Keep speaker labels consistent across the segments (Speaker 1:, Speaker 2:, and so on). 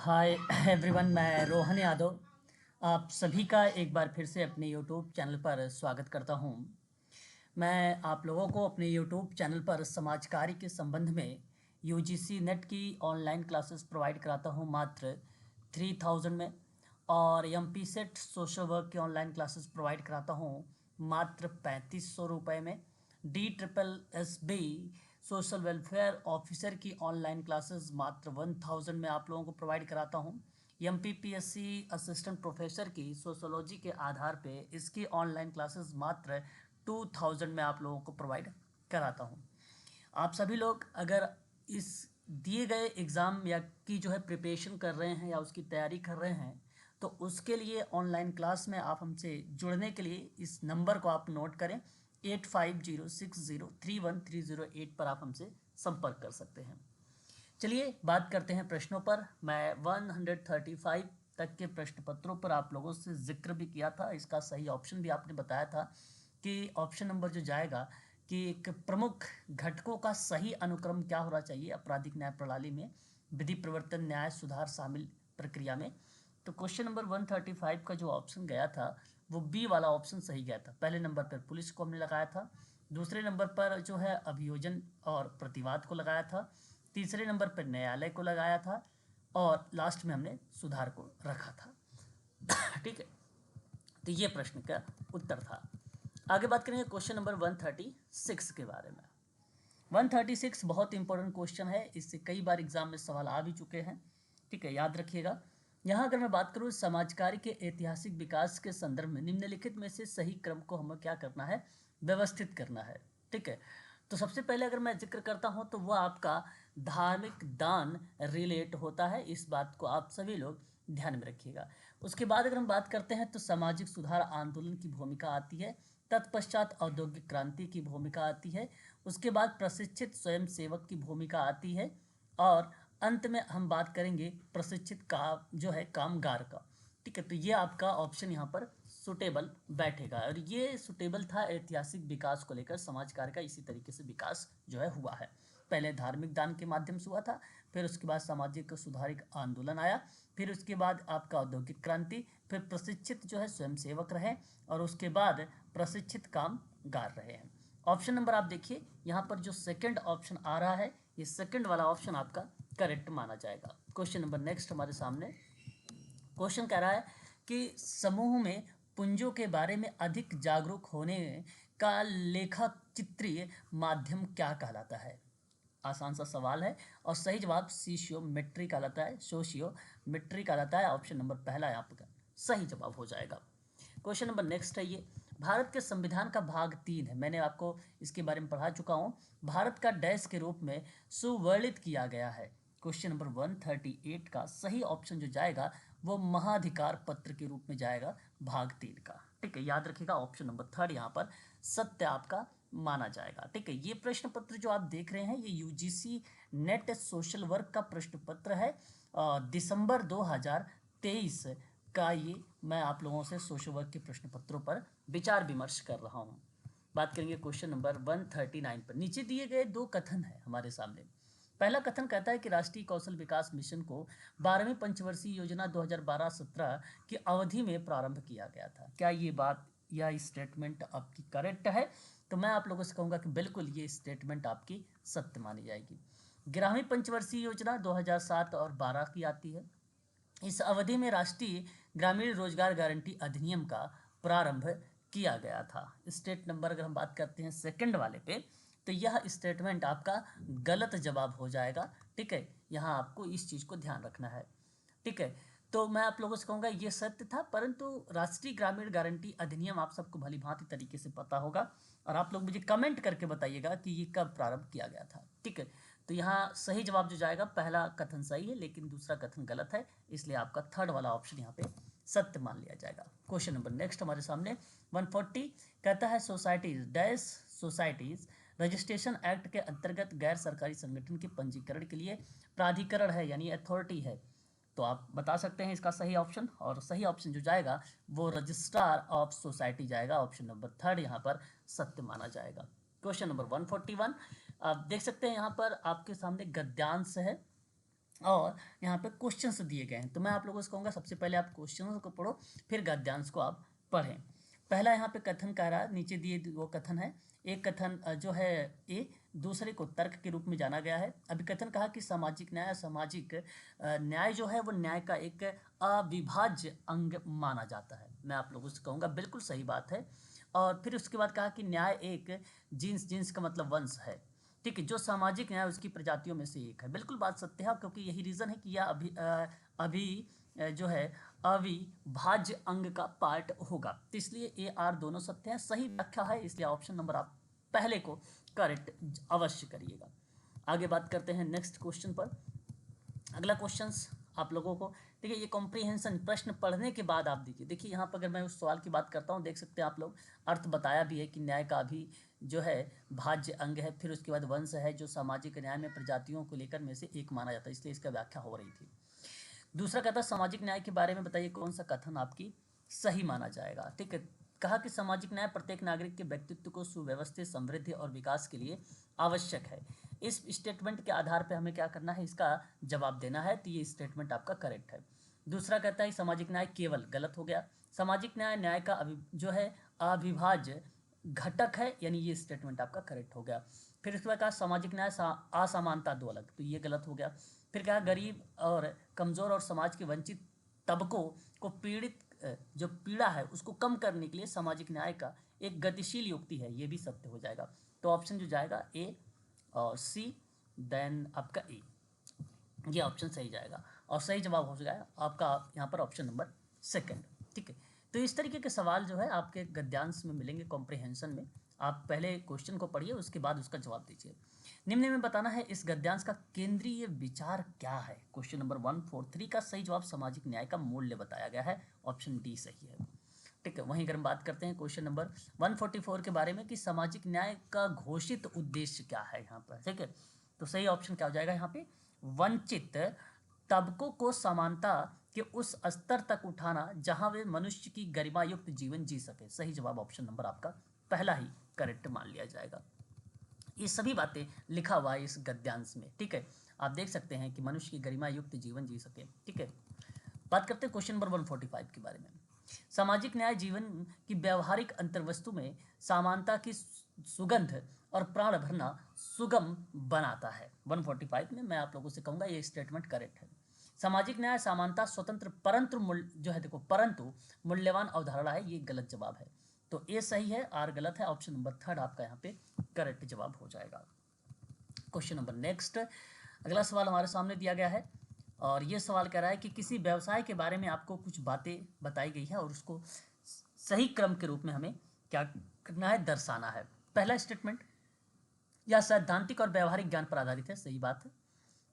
Speaker 1: Hi everyone, मैं रोहन यादव आप सभी का एक बार फिर से अपने यूट्यूब चैनल पर स्वागत करता हूं। मैं आप लोगों को अपने यूट्यूब चैनल पर समाज कार्य के संबंध में यूजीसी नेट की ऑनलाइन क्लासेस प्रोवाइड कराता हूं मात्र 3000 में, और एमपी सेट सोशल वर्क की ऑनलाइन क्लासेस प्रोवाइड कराता हूं मात्र 3500 रुपये में। DSSB सोशल वेलफेयर ऑफिसर की ऑनलाइन क्लासेस मात्र 1000 में आप लोगों को प्रोवाइड कराता हूं। MPPSC असिस्टेंट प्रोफेसर की सोशोलॉजी के आधार पे इसकी ऑनलाइन क्लासेस मात्र 2000 में आप लोगों को प्रोवाइड कराता हूं। आप सभी लोग अगर इस दिए गए एग्ज़ाम या की जो है प्रिपरेशन कर रहे हैं या उसकी तैयारी कर रहे हैं, तो उसके लिए ऑनलाइन क्लास में आप हमसे जुड़ने के लिए इस नंबर को आप नोट करें, 8506031308 पर आप हमसे संपर्क कर सकते हैं। चलिए बात करते हैं प्रश्नों पर। मैं 135 तक के प्रश्न पत्रों पर आप लोगों से जिक्र भी किया था, इसका सही ऑप्शन भी आपने बताया था कि ऑप्शन नंबर जो जाएगा कि एक प्रमुख घटकों का सही अनुक्रम क्या होना चाहिए आपराधिक न्याय प्रणाली में, विधि प्रवर्तन न्याय सुधार शामिल प्रक्रिया में। तो क्वेश्चन नंबर 135 का जो ऑप्शन गया था वो बी वाला ऑप्शन सही गया था। पहले नंबर पर पुलिस को हमने लगाया था, दूसरे नंबर पर जो है अभियोजन और प्रतिवाद को लगाया था, तीसरे नंबर पर न्यायालय को लगाया था, और लास्ट में हमने सुधार को रखा था। ठीक है, तो ये प्रश्न का उत्तर था। आगे बात करेंगे क्वेश्चन नंबर 136 के बारे में। 136 बहुत इंपॉर्टेंट क्वेश्चन है, इससे कई बार एग्जाम में सवाल आ भी चुके हैं। ठीक है, याद रखिएगा। यहाँ अगर मैं बात करूँ समाज कार्य के ऐतिहासिक विकास के संदर्भ में निम्नलिखित में से सही क्रम को हमें क्या करना है, व्यवस्थित करना है। ठीक है, तो सबसे पहले अगर मैं जिक्र करता हूँ तो वह आपका धार्मिक दान रिलेट होता है, इस बात को आप सभी लोग ध्यान में रखिएगा। उसके बाद अगर हम बात करते हैं तो सामाजिक सुधार आंदोलन की भूमिका आती है, तत्पश्चात औद्योगिक क्रांति की भूमिका आती है, उसके बाद प्रशिक्षित स्वयं सेवक की भूमिका आती है, और अंत में हम बात करेंगे प्रशिक्षित का जो है कामगार का। ठीक है, तो ये आपका ऑप्शन यहाँ पर सुटेबल बैठेगा, और ये सुटेबल था ऐतिहासिक विकास को लेकर। समाज कार्य का इसी तरीके से विकास जो है हुआ है। पहले धार्मिक दान के माध्यम से हुआ था, फिर उसके बाद सामाजिक सुधारिक आंदोलन आया, फिर उसके बाद आपका औद्योगिक क्रांति, फिर प्रशिक्षित जो है स्वयं सेवक रहे, और उसके बाद प्रशिक्षित कामगार रहे हैं। ऑप्शन नंबर आप देखिए, यहाँ पर जो सेकंड ऑप्शन आ रहा है, ये सेकंड वाला ऑप्शन आपका करेक्ट माना जाएगा। क्वेश्चन नंबर नेक्स्ट हमारे सामने क्वेश्चन कह रहा है कि समूह में पुंजों के बारे में अधिक जागरूक होने का लेखा चित्रीय माध्यम क्या कहलाता है। आसान सा सवाल है, और सही जवाब सोशियोमेट्री कहलाता है, सोशियोमेट्री कहलाता है। ऑप्शन नंबर पहला यहाँ पर सही जवाब हो जाएगा। क्वेश्चन नंबर नेक्स्ट है ये, भारत के संविधान का भाग 3 है, मैंने आपको इसके बारे में पढ़ा चुका हूँ। भारत का डैश के रूप में सुवर्णित किया गया है। क्वेश्चन नंबर 138 का सही ऑप्शन जो जाएगा वो महाधिकार पत्र के रूप में जाएगा, भाग 3 का। ठीक है, याद रखिएगा ऑप्शन नंबर 3 यहाँ पर सत्य आपका माना जाएगा। ठीक है, ये प्रश्न पत्र जो आप देख रहे हैं ये यूजीसी नेट सोशल वर्क का प्रश्न पत्र है, दिसंबर 2023 का। ये मैं आप लोगों से सोशल वर्क के प्रश्न पत्रों पर विचार विमर्श कर रहा हूँ। बात करेंगे क्वेश्चन नंबर 139 पर। नीचे दिए गए दो कथन है हमारे सामने। पहला कथन कहता है कि राष्ट्रीय कौशल विकास मिशन को 12वीं पंचवर्षीय योजना 2012-17 की अवधि में प्रारंभ किया गया था। क्या ये बात या स्टेटमेंट आपकी करेक्ट है? तो मैं आप लोगों से कहूँगा कि बिल्कुल ये स्टेटमेंट आपकी सत्य मानी जाएगी। 11वीं पंचवर्षीय योजना 2007 और 12 की आती है। इस अवधि में राष्ट्रीय ग्रामीण रोजगार गारंटी अधिनियम का प्रारंभ किया गया था। स्टेट नंबर अगर हम बात करते हैं सेकंड वाले पे, तो यह स्टेटमेंट आपका गलत जवाब हो जाएगा। ठीक है, यहाँ आपको इस चीज़ को ध्यान रखना है। ठीक है, तो मैं आप लोगों से कहूँगा ये सत्य था, परंतु राष्ट्रीय ग्रामीण गारंटी अधिनियम आप सबको भली भांति तरीके से पता होगा, और आप लोग मुझे कमेंट करके बताइएगा कि ये कब प्रारंभ किया गया था। ठीक है, तो यहाँ सही जवाब जो जाएगा, पहला कथन सही है लेकिन दूसरा कथन गलत है, इसलिए आपका थर्ड वाला ऑप्शन यहाँ पे सत्य मान लिया जाएगा। क्वेश्चन नंबर नेक्स्ट हमारे सामने 140 कहता है societies dash societies registration act के अंतर्गत गैर सरकारी संगठन के पंजीकरण के लिए प्राधिकरण है, यानी अथॉरिटी है। तो आप बता सकते हैं इसका सही ऑप्शन, और सही ऑप्शन जो जाएगा वो रजिस्ट्रार ऑफ सोसाइटी जाएगा। ऑप्शन नंबर थर्ड यहाँ पर सत्य माना जाएगा। क्वेश्चन नंबर 141 आप देख सकते हैं यहाँ पर आपके सामने गद्यांश है, और यहाँ पे क्वेश्चंस दिए गए हैं, तो मैं आप लोगों से कहूँगा सबसे पहले आप क्वेश्चंस को पढ़ो, फिर गद्यांश को आप पढ़ें। पहला यहाँ पे कथन कह रहा है, नीचे दिए वो कथन है। एक कथन जो है ए, दूसरे को तर्क के रूप में जाना गया है। अभी कथन कहा कि सामाजिक न्याय, सामाजिक न्याय जो है वो न्याय का एक अविभाज्य अंग माना जाता है। मैं आप लोगों से कहूँगा बिल्कुल सही बात है। और फिर उसके बाद कहा कि न्याय एक जीन्स, जीन्स का मतलब वंश है, ठीक है, जो सामाजिक न्याय उसकी प्रजातियों में से एक है। बिल्कुल बात सत्य है, क्योंकि यही रीज़न है कि यह अभी जो है अविभाज्य अंग का पार्ट होगा, तो इसलिए ए आर दोनों सत्य है, सही व्याख्या है, इसलिए ऑप्शन नंबर आप पहले को करेक्ट अवश्य करिएगा। आगे बात करते हैं नेक्स्ट क्वेश्चन पर। अगला क्वेश्चन आप लोगों को, देखिए ये कॉम्प्रीहेंशन प्रश्न पढ़ने के बाद आप दीजिए। देखिए यहाँ पर अगर मैं उस सवाल की बात करता हूँ, देख सकते हैं आप लोग, अर्थ बताया भी है कि न्याय का भी जो है भाज्य अंग है, फिर उसके बाद वंश है जो सामाजिक न्याय में प्रजातियों को लेकर में से एक माना जाता है, इसलिए इसका व्याख्या हो रही थी। दूसरा कहता है सामाजिक न्याय के बारे में बताइए कौन सा कथन आपकी सही माना जाएगा, ठीक है। कहा कि सामाजिक न्याय प्रत्येक नागरिक के व्यक्तित्व को सुव्यवस्थित, समृद्धि और विकास के लिए आवश्यक है। इस स्टेटमेंट के आधार पर हमें क्या करना है, इसका जवाब देना है, तो ये स्टेटमेंट आपका करेक्ट है। दूसरा कहता है सामाजिक न्याय केवल, गलत हो गया। सामाजिक न्याय न्याय का जो है अविभाज्य घटक है, यानी ये स्टेटमेंट आपका करेक्ट हो गया। फिर उसके बाद कहा सामाजिक न्याय असमानता दो अलग, तो ये गलत हो गया। फिर कहा गरीब और कमज़ोर और समाज के वंचित तबकों को पीड़ित जो पीड़ा है उसको कम करने के लिए सामाजिक न्याय का एक गतिशील युक्ति है, ये भी सत्य हो जाएगा। तो ऑप्शन जो जाएगा ए और सी, देन आपका ए, ये ऑप्शन सही जाएगा। और सही जवाब हो जाएगा आपका यहाँ पर ऑप्शन नंबर सेकंड, ठीक है। तो इस तरीके के सवाल जो है आपके गद्यांश में मिलेंगे, कॉम्प्रिहेंशन में। आप पहले क्वेश्चन को पढ़िए, उसके बाद उसका जवाब दीजिए। निम्न में बताना है इस गद्यांश का केंद्रीय विचार क्या है। क्वेश्चन नंबर 143 का सही जवाब सामाजिक न्याय का मूल्य बताया गया है, ऑप्शन डी सही है, ठीक है। वहीं अगर हम बात करते हैं क्वेश्चन नंबर 144 के बारे में कि सामाजिक न्याय का घोषित उद्देश्य क्या है यहाँ पर, ठीक है, तो सही ऑप्शन क्या हो जाएगा यहाँ पे, वंचित तबकों को समानता के उस स्तर तक उठाना जहां वे मनुष्य की गरिमा युक्त जीवन जी सके। सही जवाब ऑप्शन नंबर आपका पहला ही करेक्ट मान लिया जाएगा। ये सभी बातें लिखा हुआ है इस गद्यांश में, ठीक है। आप देख सकते हैं कि मनुष्य की गरिमा युक्त जीवन जी सके, ठीक है। बात करते हैं क्वेश्चन नंबर 145 के बारे में। सामाजिक न्याय जीवन की व्यवहारिक अंतर्वस्तु में समानता की सुगंध और प्राण भरना सुगम बनाता है। 145 में मैं आप लोगों से कहूँगा ये स्टेटमेंट करेक्ट है। सामाजिक न्याय समानता स्वतंत्र परंतु जो है देखो परंतु मूल्यवान अवधारणा है, ये गलत जवाब है। तो ए सही है, आर गलत है, ऑप्शन नंबर थर्ड आपका यहाँ पे करेक्ट जवाब हो जाएगा। क्वेश्चन नंबर नेक्स्ट, अगला सवाल हमारे सामने दिया गया है और ये सवाल कह रहा है कि किसी व्यवसाय के बारे में आपको कुछ बातें बताई गई है और उसको सही क्रम के रूप में हमें क्या करना है, दर्शाना है। पहला स्टेटमेंट, यह सैद्धांतिक और व्यवहारिक ज्ञान पर आधारित है, सही बात है।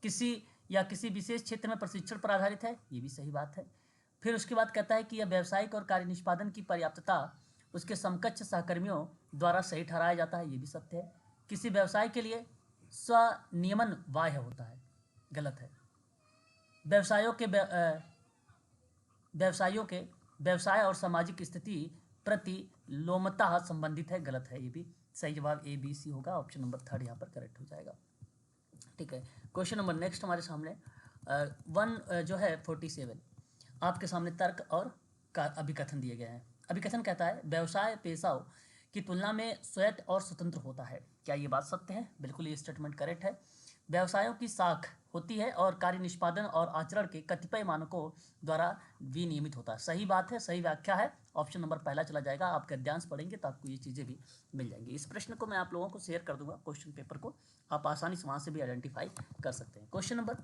Speaker 1: किसी विशेष क्षेत्र में प्रशिक्षण पर आधारित है, ये भी सही बात है। फिर उसके बाद कहता है कि यह व्यावसायिक और कार्य निष्पादन की पर्याप्तता उसके समकक्ष सहकर्मियों द्वारा सही ठहराया जाता है, ये भी सत्य है। किसी व्यवसाय के लिए स्वनियमन बाह्य होता है, गलत है। व्यवसायों के व्यवसाय और सामाजिक स्थिति प्रति लोमता संबंधित है, गलत है ये भी। सही जवाब ए बी सी होगा, ऑप्शन नंबर थर्ड यहाँ पर करेक्ट हो जाएगा, ठीक है। क्वेश्चन नंबर नेक्स्ट हमारे सामने जो है 47 आपके सामने तर्क और अभिकथन दिए गए हैं। अभिकथन कहता है व्यवसाय पेशाओं की तुलना में स्वायत्त और स्वतंत्र होता है, क्या ये बात सत्य है? बिल्कुल ये स्टेटमेंट करेक्ट है। व्यवसायों की साख होती है और कार्य निष्पादन और आचरण के कतिपय मानकों द्वारा विनियमित होता है, सही बात है, सही व्याख्या है, ऑप्शन नंबर पहला चला जाएगा। आप गद्यांश पढ़ेंगे तो आपको ये चीज़ें भी मिल जाएंगी। इस प्रश्न को मैं आप लोगों को शेयर कर दूंगा, क्वेश्चन पेपर को, आप आसानी से वहाँ से भी आइडेंटिफाई कर सकते हैं। क्वेश्चन नंबर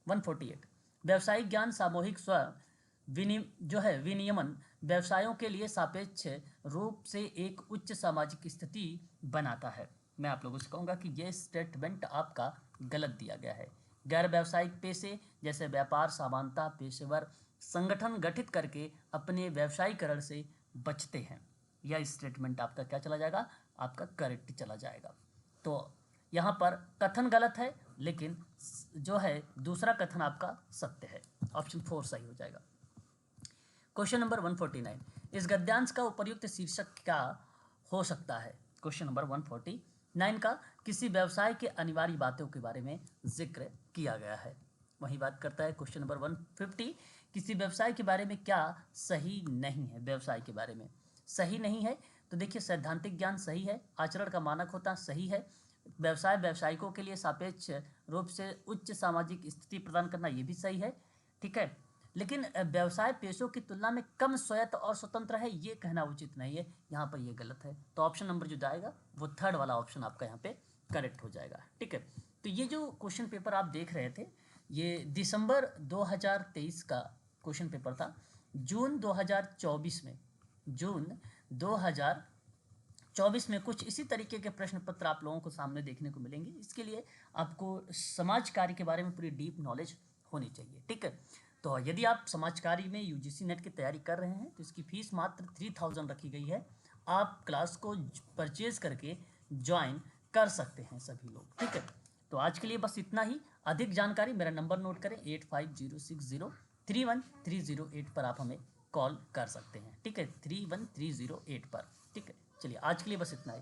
Speaker 1: 148, व्यावसायिक ज्ञान सामूहिक विनियमन व्यवसायों के लिए सापेक्ष रूप से एक उच्च सामाजिक स्थिति बनाता है। मैं आप लोगों से कहूँगा कि यह स्टेटमेंट आपका गलत दिया गया है। गैर व्यावसायिक पेशे जैसे व्यापार सामान्यतः पेशेवर संगठन गठित करके अपने व्यवसायीकरण से बचते हैं। यह स्टेटमेंट आपका क्या चला जाएगा, आपका करेक्ट चला जाएगा। तो यहाँ पर कथन गलत है, लेकिन जो है दूसरा कथन आपका सत्य है, ऑप्शन 4 सही हो जाएगा। क्वेश्चन नंबर 149, इस गद्यांश का उपर्युक्त शीर्षक क्या हो सकता है? क्वेश्चन नंबर 149 का किसी व्यवसाय के अनिवार्य बातों के बारे में जिक्र किया गया है। वही बात करता है क्वेश्चन नंबर 150, किसी व्यवसाय के बारे में क्या सही नहीं है। व्यवसाय के बारे में सही नहीं है तो देखिए, सैद्धांतिक ज्ञान सही है, आचरण का मानक होता सही है, व्यवसाय व्यावसायिकों के लिए सापेक्ष रूप से उच्च सामाजिक स्थिति प्रदान करना ये भी सही है, ठीक है। लेकिन व्यवसाय पेशों की तुलना में कम स्वायत्त और स्वतंत्र है, ये कहना उचित नहीं है, यहाँ पर ये गलत है। तो ऑप्शन नंबर जो जाएगा वो थर्ड वाला ऑप्शन आपका यहाँ पे करेक्ट हो जाएगा, ठीक है। तो ये जो क्वेश्चन पेपर आप देख रहे थे, ये दिसंबर 2023 का क्वेश्चन पेपर था। जून 2024 में, जून 2024 में कुछ इसी तरीके के प्रश्न पत्र आप लोगों को सामने देखने को मिलेंगे। इसके लिए आपको समाज कार्य के बारे में पूरी डीप नॉलेज होनी चाहिए, ठीक है। तो यदि आप समाज कार्य में यूजीसी नेट की तैयारी कर रहे हैं तो इसकी फीस मात्र 3000 रखी गई है। आप क्लास को परचेज करके ज्वाइन कर सकते हैं सभी लोग, ठीक है। तो आज के लिए बस इतना ही। अधिक जानकारी मेरा नंबर नोट करें 8506031308 पर आप हमें कॉल कर सकते हैं, ठीक है, 31308 पर, ठीक है। चलिए आज के लिए बस इतना ही।